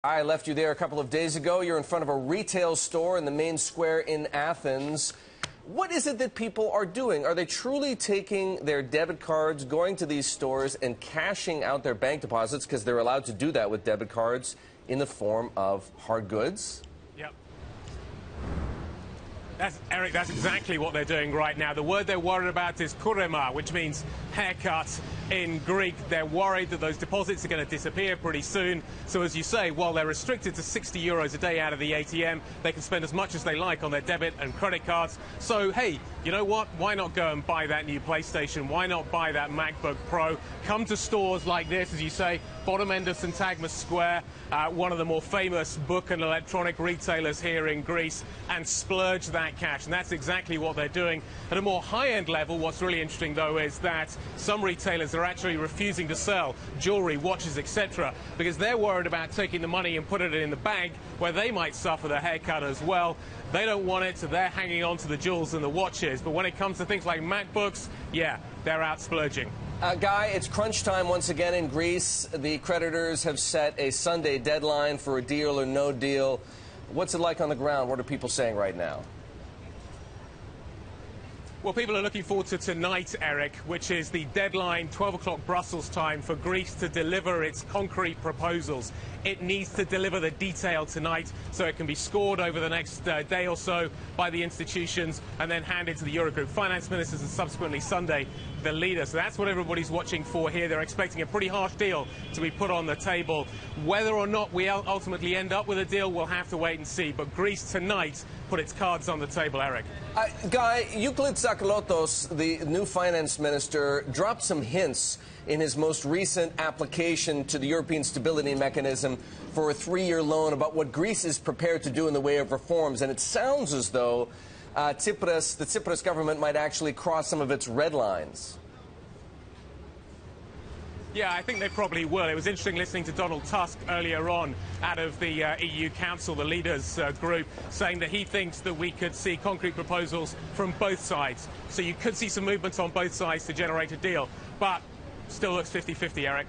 I left you there a couple of days ago. You're in front of a retail store in the main square in Athens. What is it that people are doing? Are they truly taking their debit cards, going to these stores, and cashing out their bank deposits, because they're allowed to do that with debit cards, in the form of hard goods? Yep. Eric, that's exactly what they're doing right now. The word they're worried about is kurema, which means haircut in Greek. They're worried that those deposits are going to disappear pretty soon. So as you say, while they're restricted to 60 euros a day out of the ATM, they can spend as much as they like on their debit and credit cards. So, hey, you know what? Why not go and buy that new PlayStation? Why not buy that MacBook Pro? Come to stores like this, as you say, bottom end of Syntagma Square, one of the more famous book and electronic retailers here in Greece, and splurge that cash. And that's exactly what they're doing. At a more high-end level, what's really interesting, though, is that some retailers are actually refusing to sell jewelry, watches, etc., because they're worried about taking the money and putting it in the bank where they might suffer the haircut as well. They don't want it, so they're hanging on to the jewels and the watches. But when it comes to things like MacBooks, yeah, they're out splurging. Guy, it's crunch time once again in Greece. The creditors have set a Sunday deadline for a deal or no deal. What's it like on the ground? What are people saying right now? Well, people are looking forward to tonight, Eric, which is the deadline, 12 o'clock Brussels time, for Greece to deliver its concrete proposals. It needs to deliver the detail tonight so it can be scored over the next day or so by the institutions and then handed to the Eurogroup finance ministers and subsequently Sunday the leaders. So that's what everybody's watching for here. They're expecting a pretty harsh deal to be put on the table. Whether or not we ultimately end up with a deal, we'll have to wait and see. But Greece tonight put its cards on the table, Eric. Guy, Euclid Tsakalotos, the new finance minister, dropped some hints in his most recent application to the European Stability Mechanism for a 3-year loan about what Greece is prepared to do in the way of reforms. And it sounds as though the Tsipras government might actually cross some of its red lines. Yeah, I think they probably will. It was interesting listening to Donald Tusk earlier on out of the EU Council, the leaders group, saying that he thinks that we could see concrete proposals from both sides. So you could see some movements on both sides to generate a deal. But still looks 50-50, Eric.